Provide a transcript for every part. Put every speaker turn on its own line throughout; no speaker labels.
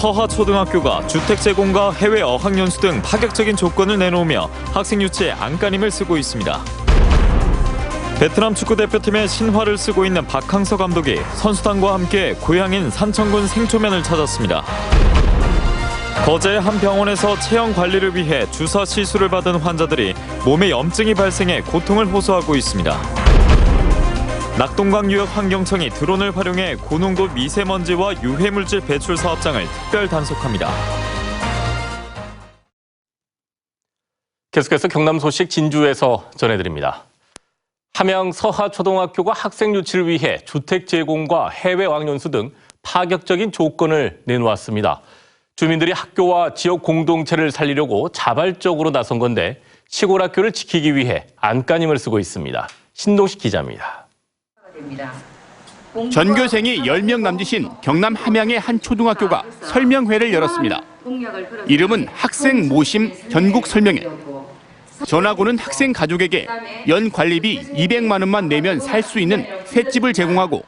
서하초등학교가 주택 제공과 해외 어학연수 등 파격적인 조건을 내놓으며 학생 유치에 안간힘을 쓰고 있습니다. 베트남 축구대표팀의 신화를 쓰고 있는 박항서 감독이 선수단과 함께 고향인 산청군 생초면을 찾았습니다. 거제의 한 병원에서 체형 관리를 위해 주사 시술을 받은 환자들이 몸에 염증이 발생해 고통을 호소하고 있습니다. 낙동강유역환경청이 드론을 활용해 고농도 미세먼지와 유해물질 배출 사업장을 특별 단속합니다.
계속해서 경남 소식 진주에서 전해드립니다. 함양 서하초등학교가 학생 유치를 위해 주택 제공과 해외 어학연수 등 파격적인 조건을 내놓았습니다. 주민들이 학교와 지역 공동체를 살리려고 자발적으로 나선 건데 시골 학교를 지키기 위해 안간힘을 쓰고 있습니다. 신동식 기자입니다.
전교생이 10명 남짓인 경남 함양의 한 초등학교가 설명회를 열었습니다. 이름은 학생 모심 전국 설명회. 전하고는 학생 가족에게 연 관리비 200만 원만 내면 살 수 있는 셋집을 제공하고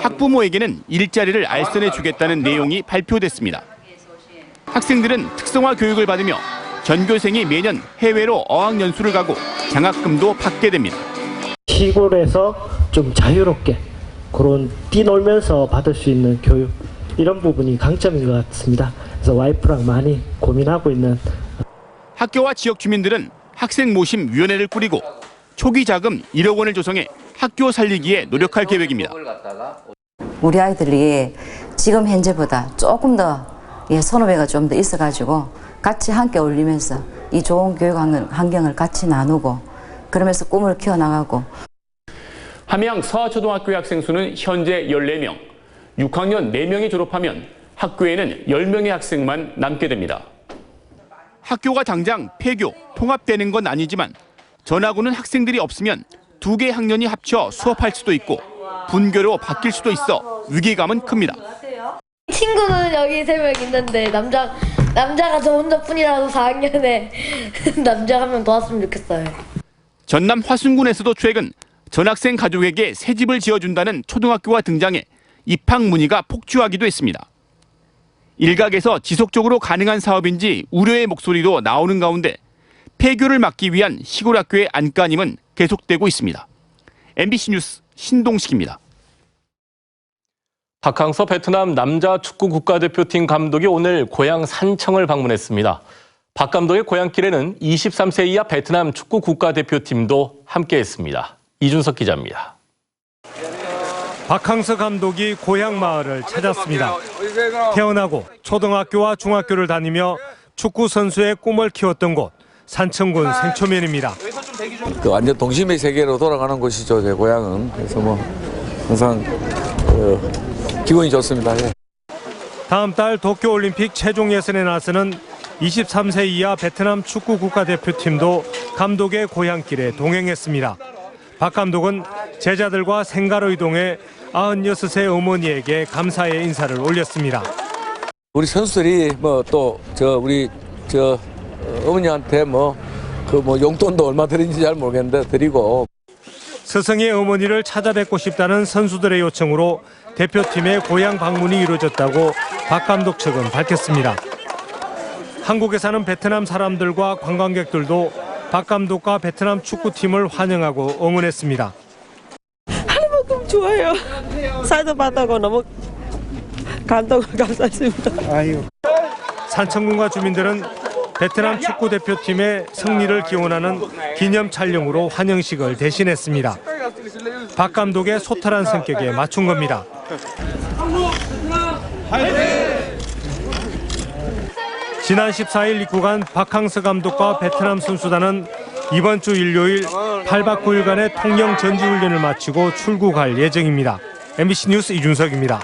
학부모에게는 일자리를 알선해 주겠다는 내용이 발표됐습니다. 학생들은 특성화 교육을 받으며 전교생이 매년 해외로 어학연수를 가고 장학금도 받게 됩니다.
시골에서 좀 자유롭게 그런 뛰놀면서 받을 수 있는 교육, 이런 부분이 강점인 것 같습니다. 그래서 와이프랑 많이 고민하고 있는.
학교와 지역 주민들은 학생 모심 위원회를 꾸리고 초기 자금 1억 원을 조성해 학교 살리기에 노력할 계획입니다.
우리 아이들이 지금 현재보다 조금 더 선후배가 좀 더 있어가지고 같이 함께 어울리면서 이 좋은 교육 환경을 같이 나누고 그러면서 꿈을 키워나가고.
함양 서하초등학교의 학생 수는 현재 14명, 6학년 4명이 졸업하면 학교에는 10명의 학생만 남게 됩니다. 학교가 당장 폐교, 통합되는 건 아니지만 전하고는 학생들이 없으면 2개 학년이 합쳐 수업할 수도 있고 분교로 바뀔 수도 있어 위기감은 큽니다.
친구는 여기 3명 있는데 남자가 저 혼자뿐이라서 4학년에 남자 한 명 더 왔으면 좋겠어요.
전남 화순군에서도 최근 전학생 가족에게 새 집을 지어준다는 초등학교가 등장해 입학 문의가 폭주하기도 했습니다. 일각에서 지속적으로 가능한 사업인지 우려의 목소리도 나오는 가운데 폐교를 막기 위한 시골 학교의 안간힘은 계속되고 있습니다. MBC 뉴스 신동식입니다.
박항서 베트남 남자 축구 국가대표팀 감독이 오늘 고향 산청을 방문했습니다. 박 감독의 고향길에는 23세 이하 베트남 축구 국가대표팀도 함께했습니다. 이준석 기자입니다.
박항서 감독이 고향 마을을 찾았습니다. 태어나고 초등학교와 중학교를 다니며 축구 선수의 꿈을 키웠던 곳 산청군 생초면입니다.
완전 동심의 세계로 돌아가는 곳이죠, 제 고향은. 그래서 항상 기분이 좋습니다. 예.
다음 달 도쿄올림픽 최종 예선에 나서는 23세 이하 베트남 축구 국가대표팀도 감독의 고향길에 동행했습니다. 박 감독은 제자들과 생가로 이동해 96세 어머니에게 감사의 인사를 올렸습니다.
우리 선수들이 우리 어머니한테 용돈도 얼마 드린지 잘 모르겠는데 드리고.
스승의 어머니를 찾아뵙고 싶다는 선수들의 요청으로 대표팀의 고향 방문이 이루어졌다고 박 감독 측은 밝혔습니다. 한국에 사는 베트남 사람들과 관광객들도 박 감독과 베트남 축구팀을 환영하고 응원했습니다.
하나만큼 좋아요. 사이드 받다고 너무 감사했습니다.
산청군과 주민들은 베트남 축구 대표팀의 승리를 기원하는 기념 촬영으로 환영식을 대신했습니다. 박 감독의 소탈한 성격에 맞춘 겁니다. 지난 14일 입국한 박항서 감독과 베트남 선수단은 이번 주 일요일 8박 9일간의 통영 전지훈련을 마치고 출국할 예정입니다. MBC 뉴스 이준석입니다.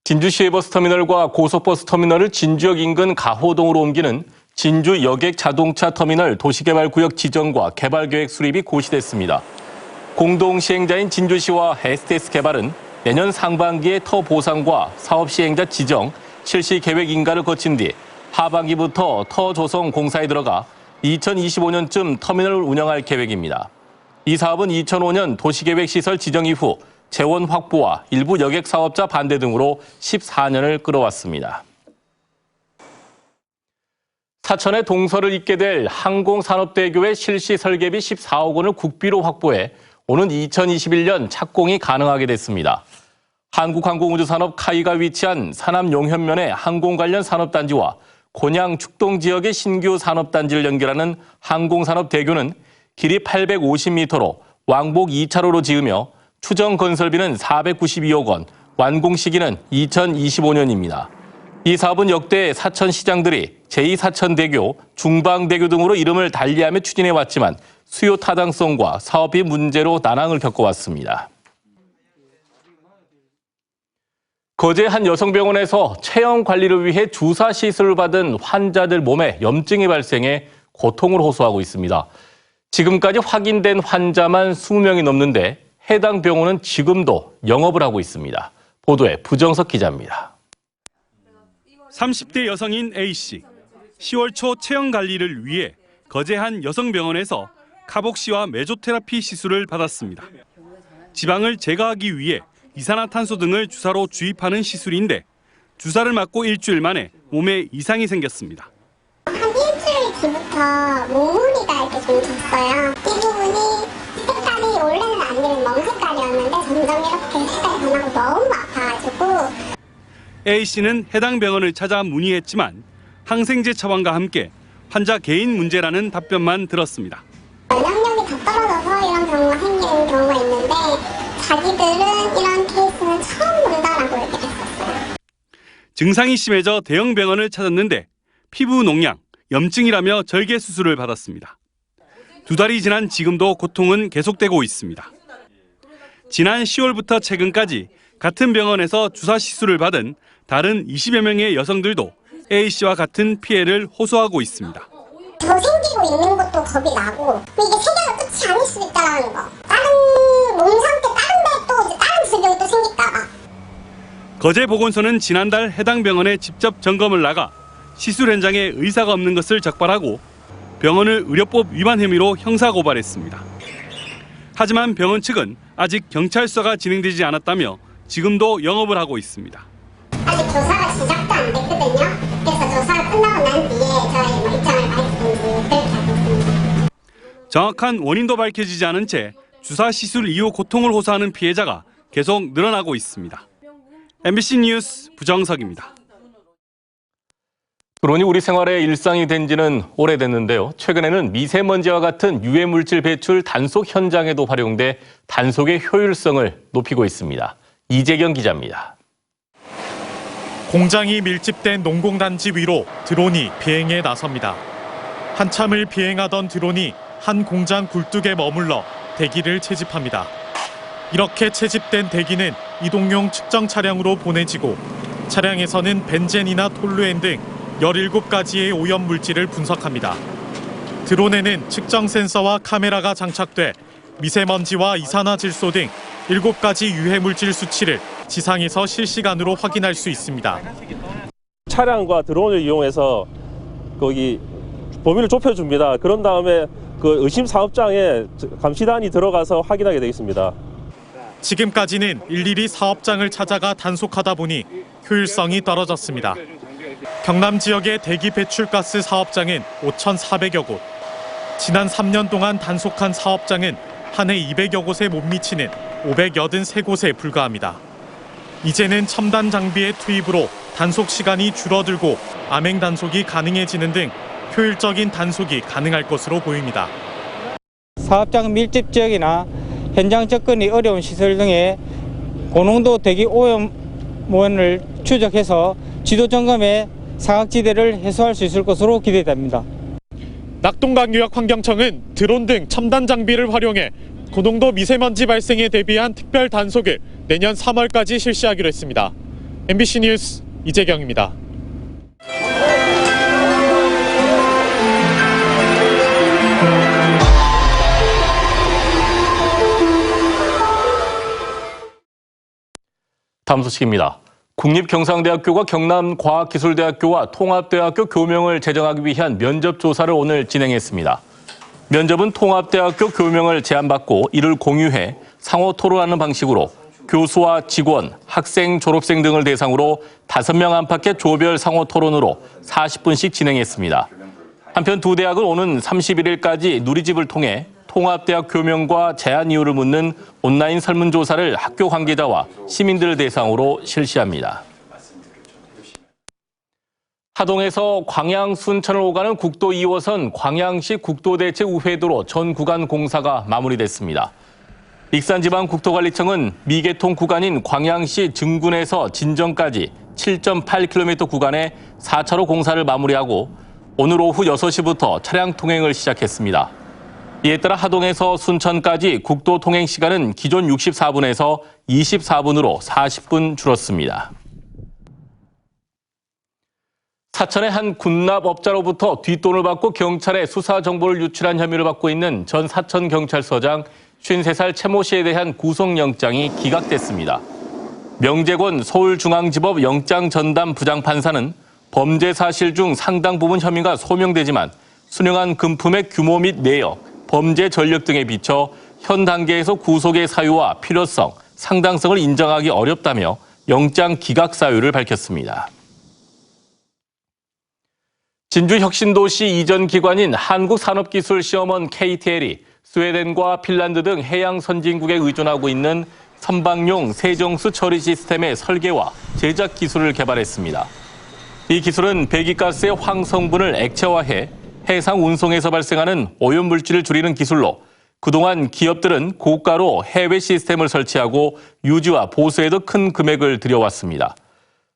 진주시의 버스터미널과 고속버스터미널을 진주역 인근 가호동으로 옮기는 진주 여객 자동차 터미널 도시개발구역 지정과 개발계획 수립이 고시됐습니다. 공동 시행자인 진주시와 STS 개발은 내년 상반기에 터 보상과 사업 시행자 지정, 실시 계획 인가를 거친 뒤 하반기부터 터 조성 공사에 들어가 2025년쯤 터미널을 운영할 계획입니다. 이 사업은 2005년 도시계획시설 지정 이후 재원 확보와 일부 여객 사업자 반대 등으로 14년을 끌어왔습니다. 사천의 동서를 잇게 될 항공산업대교의 실시 설계비 14억 원을 국비로 확보해 오는 2021년 착공이 가능하게 됐습니다. 한국항공우주산업 카이가 위치한 산암 용현면의 항공 관련 산업단지와 곤양 축동 지역의 신규 산업단지를 연결하는 항공산업대교는 길이 850m로 왕복 2차로로 지으며 추정 건설비는 492억 원, 완공 시기는 2025년입니다. 이 사업은 역대 사천시장들이 제2사천대교, 중방대교 등으로 이름을 달리하며 추진해왔지만 수요 타당성과 사업비 문제로 난항을 겪어왔습니다. 거제 한 여성병원에서 체형 관리를 위해 주사 시술을 받은 환자들 몸에 염증이 발생해 고통을 호소하고 있습니다. 지금까지 확인된 환자만 20명이 넘는데 해당 병원은 지금도 영업을 하고 있습니다. 보도에 부정석 기자입니다.
30대 여성인 A씨. 10월 초 체형 관리를 위해 거제 한 여성병원에서 카복시와 메조테라피 시술을 받았습니다. 지방을 제거하기 위해 이산화탄소 등을 주사로 주입하는 시술인데 주사를 맞고 일주일 만에 몸에 이상이 생겼습니다.
한 일주일 뒤부터 몸무게가 이렇게 좀 졌어요. 이 부분이 색깔이 원래는 아니면 멍 색깔이었는데 점점 이렇게 색깔이 변하고 너무 아파가지고
A씨는 해당 병원을 찾아 문의했지만 항생제 처방과 함께 환자 개인 문제라는 답변만 들었습니다.
면역력이 더 떨어져서 이런 경우가 생기는 경우가 있는데 자기들은 이런 케이스는 처음 본다라고 얘기를 했었어요.
증상이 심해져 대형 병원을 찾았는데 피부 농양, 염증이라며 절개 수술을 받았습니다. 2달이 지난 지금도 고통은 계속되고 있습니다. 지난 10월부터 최근까지 같은 병원에서 주사 시술을 받은 다른 20여 명의 여성들도 A씨와 같은 피해를 호소하고 있습니다.
더 생기고 있는 것도 겁이 나고 이게 세계가 끝이 아닐 수 있다는 거. 다른 몸 상태 다른 데 또 다른 질병이 또 생길까 봐.
거제보건소는 지난달 해당 병원에 직접 점검을 나가 시술 현장에 의사가 없는 것을 적발하고 병원을 의료법 위반 혐의로 형사고발했습니다. 하지만 병원 측은 아직 경찰 수사가 진행되지 않았다며 지금도 영업을 하고 있습니다.
아직 조사가 시작도 안 됐거든요. 그래서 조사가 끝나고 난 뒤에 저희 입장을 밝히든지 그렇게 하고 있습니다.
정확한 원인도 밝혀지지 않은 채 주사 시술 이후 고통을 호소하는 피해자가 계속 늘어나고 있습니다. MBC 뉴스 부정석입니다.
드론이 우리 생활의 일상이 된 지는 오래됐는데요. 최근에는 미세먼지와 같은 유해 물질 배출 단속 현장에도 활용돼 단속의 효율성을 높이고 있습니다. 이재경 기자입니다.
공장이 밀집된 농공단지 위로 드론이 비행에 나섭니다. 한참을 비행하던 드론이 한 공장 굴뚝에 머물러 대기를 채집합니다. 이렇게 채집된 대기는 이동용 측정 차량으로 보내지고 차량에서는 벤젠이나 톨루엔 등 17가지의 오염 물질을 분석합니다. 드론에는 측정 센서와 카메라가 장착돼 미세먼지와 이산화질소 등 7가지 유해 물질 수치를 지상에서 실시간으로 확인할 수 있습니다.
차량과 드론을 이용해서 거기 범위를 좁혀줍니다. 그런 다음에 그 의심 사업장에 감시단이 들어가서 확인하게 되겠습니다.
지금까지는 일일이 사업장을 찾아가 단속하다 보니 효율성이 떨어졌습니다. 경남 지역의 대기 배출가스 사업장은 5,400여 곳. 지난 3년 동안 단속한 사업장은 한 해 200여 곳에 못 미치는 583곳에 불과합니다. 이제는 첨단 장비의 투입으로 단속 시간이 줄어들고 암행 단속이 가능해지는 등 효율적인 단속이 가능할 것으로 보입니다.
사업장 밀집 지역이나 현장 접근이 어려운 시설 등의 고농도 대기 오염원을 추적해서 지도 점검에 사각지대를 해소할 수 있을 것으로 기대됩니다.
낙동강유역환경청은 드론 등 첨단 장비를 활용해 고농도 미세먼지 발생에 대비한 특별 단속을 내년 3월까지 실시하기로 했습니다. MBC 뉴스 이재경입니다.
다음 소식입니다. 국립경상대학교가 경남과학기술대학교와 통합대학교 교명을 제정하기 위한 면접조사를 오늘 진행했습니다. 면접은 통합대학교 교명을 제안받고 이를 공유해 상호 토론하는 방식으로 교수와 직원, 학생, 졸업생 등을 대상으로 5명 안팎의 조별 상호 토론으로 40분씩 진행했습니다. 한편 두 대학은 오는 31일까지 누리집을 통해 통합대학 교명과 제한 이유를 묻는 온라인 설문조사를 학교 관계자와 시민들을 대상으로 실시합니다. 하동에서 광양 순천을 오가는 국도 2호선 광양시 국도대체우회도로 전 구간 공사가 마무리됐습니다. 익산지방국토관리청은 미개통 구간인 광양시 증군에서 진정까지 7.8km 구간에 4차로 공사를 마무리하고 오늘 오후 6시부터 차량 통행을 시작했습니다. 이에 따라 하동에서 순천까지 국도 통행 시간은 기존 64분에서 24분으로 40분 줄었습니다. 사천의 한 군납업자로부터 뒷돈을 받고 경찰에 수사 정보를 유출한 혐의를 받고 있는 전 사천경찰서장 53살 최모 씨에 대한 구속영장이 기각됐습니다. 명재권 서울중앙지법 영장전담 부장판사는 범죄 사실 중 상당 부분 혐의가 소명되지만 순영한 금품의 규모 및 내역, 범죄 전력 등에 비춰 현 단계에서 구속의 사유와 필요성, 상당성을 인정하기 어렵다며 영장 기각 사유를 밝혔습니다. 진주 혁신도시 이전 기관인 한국산업기술시험원 KTL이 스웨덴과 핀란드 등 해양 선진국에 의존하고 있는 선박용 세정수 처리 시스템의 설계와 제작 기술을 개발했습니다. 이 기술은 배기가스의 황성분을 액체화해 해상 운송에서 발생하는 오염물질을 줄이는 기술로 그동안 기업들은 고가로 해외 시스템을 설치하고 유지와 보수에도 큰 금액을 들여왔습니다.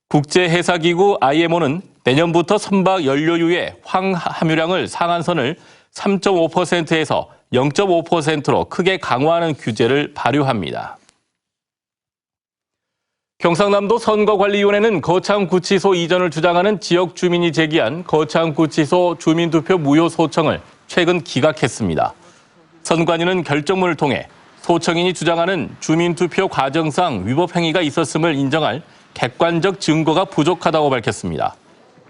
국제해사기구 IMO는 내년부터 선박 연료유의 황 함유량을 상한선을 3.5%에서 0.5%로 크게 강화하는 규제를 발효합니다. 경상남도 선거관리위원회는 거창구치소 이전을 주장하는 지역 주민이 제기한 거창구치소 주민투표 무효 소청을 최근 기각했습니다. 선관위는 결정문을 통해 소청인이 주장하는 주민투표 과정상 위법 행위가 있었음을 인정할 객관적 증거가 부족하다고 밝혔습니다.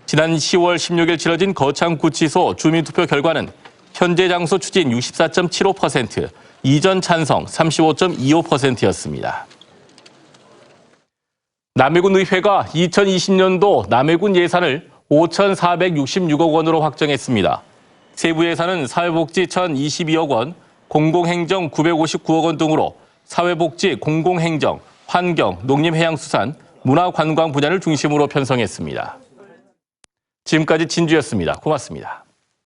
지난 10월 16일 치러진 거창구치소 주민투표 결과는 현재 장소 추진 64.75%, 이전 찬성 35.25%였습니다. 남해군 의회가 2020년도 남해군 예산을 5,466억 원으로 확정했습니다. 세부 예산은 사회복지 1,022억 원, 공공행정 959억 원 등으로 사회복지, 공공행정, 환경, 농림해양수산, 문화관광 분야를 중심으로 편성했습니다. 지금까지 진주였습니다. 고맙습니다.